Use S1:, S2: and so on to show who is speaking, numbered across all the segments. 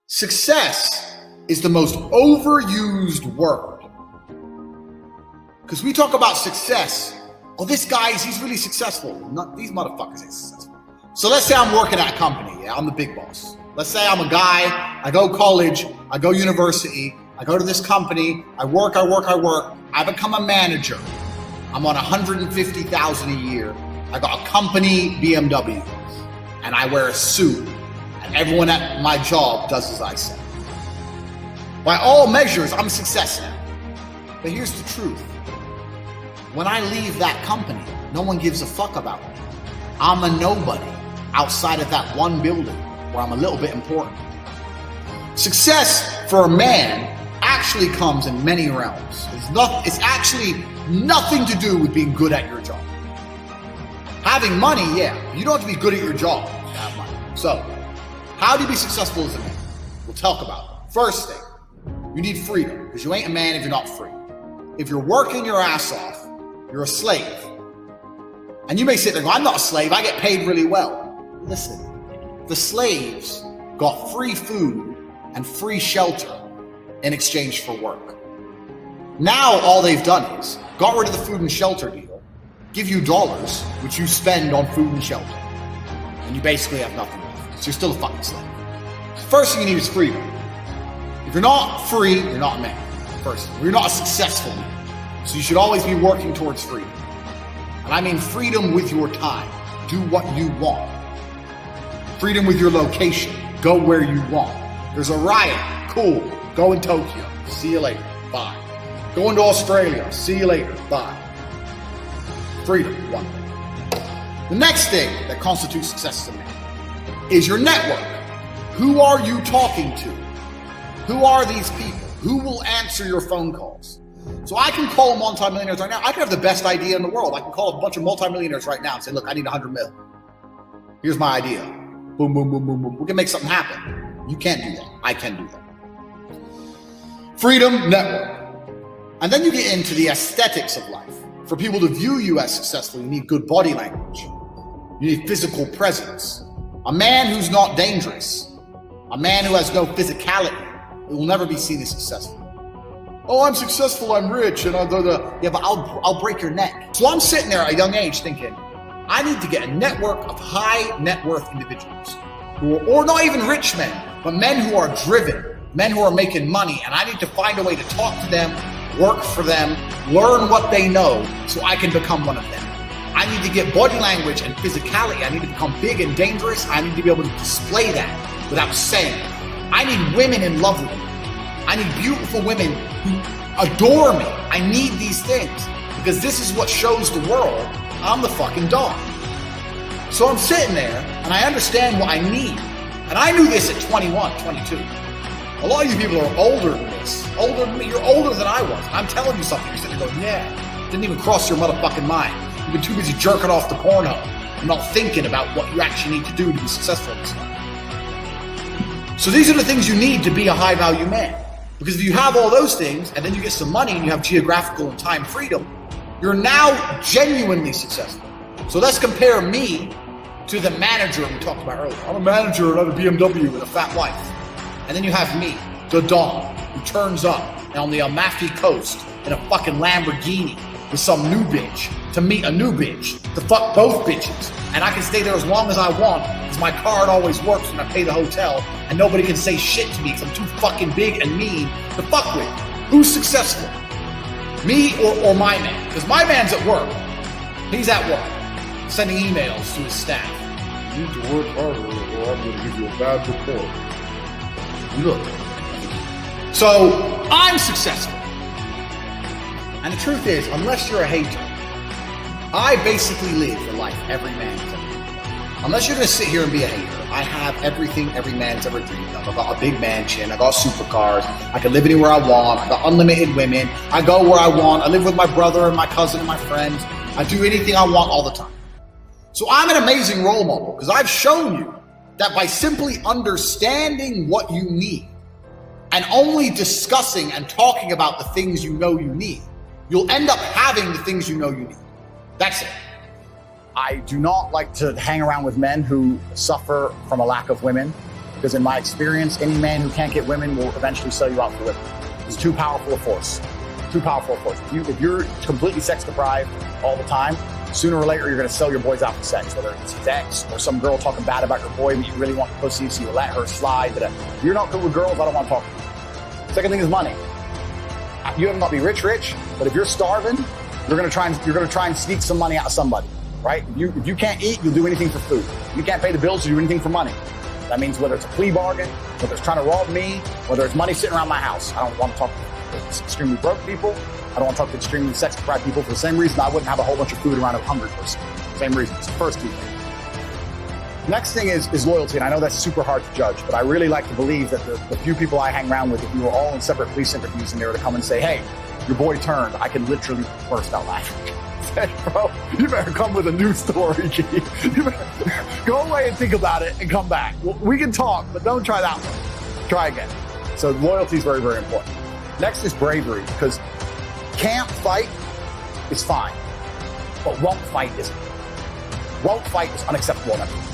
S1: Success is the most overused word. Because we talk about success. Oh, this guy, he's really successful. Not these motherfuckers ain't successful. So let's say I'm working at a company. Yeah, I'm the big boss. Let's say I'm a guy. I go college. I go university. I go to this company. I work. I become a manager. I'm on $150,000 a year. I got a company BMW, and I wear a suit. And everyone at my job does as I say. By all measures, I'm a success now. But here's the truth. When I leave that company, no one gives a fuck about me. I'm a nobody outside of that one building where I'm a little bit important. Success for a man actually comes in many realms. It's actually nothing to do with being good at your job. Having money, yeah, you don't have to be good at your job to have money. So, how do you be successful as a man? We'll talk about it. First thing, you need freedom, because you ain't a man if you're not free. If you're working your ass off, you're a slave. And you may sit there and go, I'm not a slave, I get paid really well. Listen, the slaves got free food and free shelter in exchange for work. Now all they've done is got rid of the food and shelter deal, give you dollars, which you spend on food and shelter. And you basically have nothing left. So you're still a fucking slave. First thing you need is freedom. If you're not free, you're not a man. First, you're not a successful man. So you should always be working towards freedom. And I mean freedom with your time. Do what you want. Freedom with your location. Go where you want. There's a riot. Cool. Go in Tokyo. See you later. Bye. Going to Australia. See you later. Bye. Freedom, one thing. The next thing that constitutes success as a man is your network. Who are you talking to? Who are these people? Who will answer your phone calls? So I can call multimillionaires right now. I can have the best idea in the world. I can call a bunch of multimillionaires right now and say, look, I need 100 mil. Here's my idea. Boom, boom, boom, boom, boom. We can make something happen. You can't do that. I can do that. Freedom, network. And then you get into the aesthetics of life. For people to view you as successful, you need good body language. You need physical presence. A man who's not dangerous, a man who has no physicality, it will never be seen as successful. Oh, I'm successful, I'm rich, and yeah, but I'll break your neck. So I'm sitting there at a young age thinking, I need to get a network of high net worth individuals, or not even rich men, but men who are driven, men who are making money, and I need to find a way to talk to them, work for them, learn what they know, so I can become one of them. I need to get body language and physicality. I need to become big and dangerous. I need to be able to display that without saying it. I need women in love with me. I need beautiful women who adore me. I need these things because this is what shows the world I'm the fucking dog. So I'm sitting there and I understand what I need. And I knew this at 21, 22. A lot of you people are older than this. Older than me. You're older than I was. I'm telling you something. You're sitting there going, yeah. Didn't even cross your motherfucking mind. You've been too busy jerking off the porno and not thinking about what you actually need to do to be successful in this life. So these are the things you need to be a high value man. Because if you have all those things and then you get some money and you have geographical and time freedom, you're now genuinely successful. So let's compare me to the manager we talked about earlier. I'm a manager at a BMW with a fat wife. And then you have me, the Don, who turns up on the Amalfi Coast in a fucking Lamborghini with some new bitch to meet a new bitch, to fuck both bitches. And I can stay there as long as I want because my card always works when I pay the hotel and nobody can say shit to me because I'm too fucking big and mean to fuck with. Who's successful? Me or my man? Because my man's at work. He's at work, sending emails to his staff. You need to work harder or I'm going to give you a bad report. Look. So I'm successful. And the truth is, unless you're a hater, I basically live the life every man has ever dreamed. Unless you're going to sit here and be a hater, I have everything every man's ever dreamed of. I got a big mansion, I got supercars, I can live anywhere I want, I got unlimited women, I go where I want, I live with my brother and my cousin and my friends, I do anything I want all the time. So I'm an amazing role model because I've shown you that by simply understanding what you need and only discussing and talking about the things you know you need, you'll end up having the things you know you need. That's it. I do not like to hang around with men who suffer from a lack of women.
S2: Because in my experience, any man who can't get women will eventually sell you out for women. It's too powerful a force. Too powerful a force. If you're completely sex deprived all the time, sooner or later you're going to sell your boys out for sex, whether it's his ex or some girl talking bad about your boy, but you really want the pussy, so you let her slide. But if you're not good with girls, I don't want to talk to you. Second thing is money. You have not be rich, but if you're starving, you're going to try and sneak some money out of somebody, right? If you can't eat, you'll do anything for food. If you can't pay the bills, you'll do anything for money. That means whether it's a plea bargain, whether it's trying to rob me, whether it's money sitting around my house. I don't want to talk to extremely broke people. I don't want to talk to extremely sex deprived people for the same reason I wouldn't have a whole bunch of food around a hungry person. Same reason. It's the first two things. Next thing is loyalty, and I know that's super hard to judge, but I really like to believe that the few people I hang around with, if we were all in separate police interviews and they were to come and say, hey, your boy turned, I could literally burst out laughing. Say, bro, you better come with a new story, G. You better go away and think about it and come back. We can talk, but don't try that one. Try again. So loyalty is very, very important. Next is bravery, because can't fight is fine, but won't fight isn't. Won't fight is unacceptable in everything.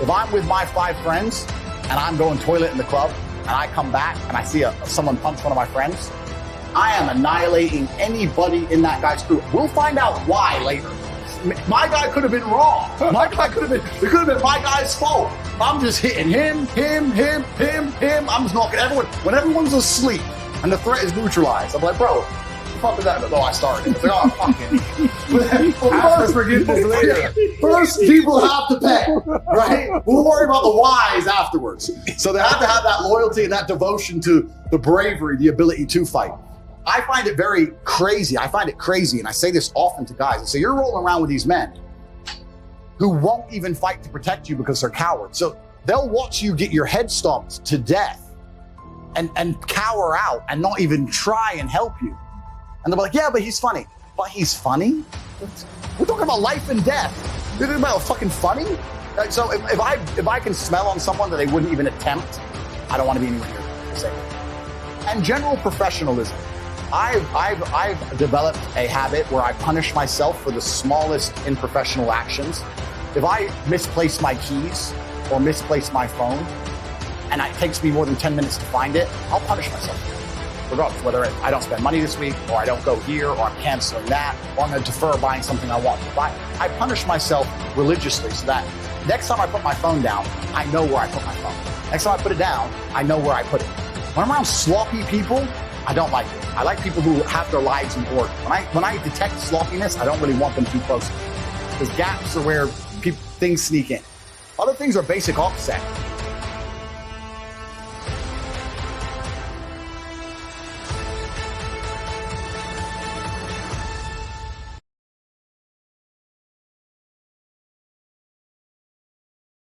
S2: If I'm with my 5 friends and I'm going toilet in the club and I come back and I see someone punch one of my friends, I am annihilating anybody in that guy's crew. We'll find out why later. My guy could have been wrong. It could have been my guy's fault. I'm just hitting him. I'm just knocking everyone. When everyone's asleep and the threat is neutralized, I'm like, bro, fuck is that? Oh, I started. It's like, oh, fucking. First, people have to pay, right? We'll worry about the whys afterwards. So they have to have that loyalty and that devotion to the bravery, the ability to fight. I find it very crazy. I find it crazy, and I say this often to guys. I say, you're rolling around with these men who won't even fight to protect you because they're cowards. So they'll watch you get your head stomped to death and cower out and not even try and help you. And they're like, yeah, but he's funny. But he's funny? We're talking about life and death. You're talking about fucking funny? So if I can smell on someone that they wouldn't even attempt, I don't want to be anywhere near the same. And general professionalism. I've developed a habit where I punish myself for the smallest unprofessional actions. If I misplace my keys or misplace my phone, and it takes me more than 10 minutes to find it, I'll punish myself. Regardless, whether I don't spend money this week, or I don't go here, or I'm canceling that, or I'm going to defer buying something I want. But I punish myself religiously so that next time I put my phone down, I know where I put my phone. Next time I put it down, I know where I put it. When I'm around sloppy people, I don't like it. I like people who have their lives in order. When I detect sloppiness, I don't really want them too close. Because gaps are where things sneak in. Other things are basic opposite.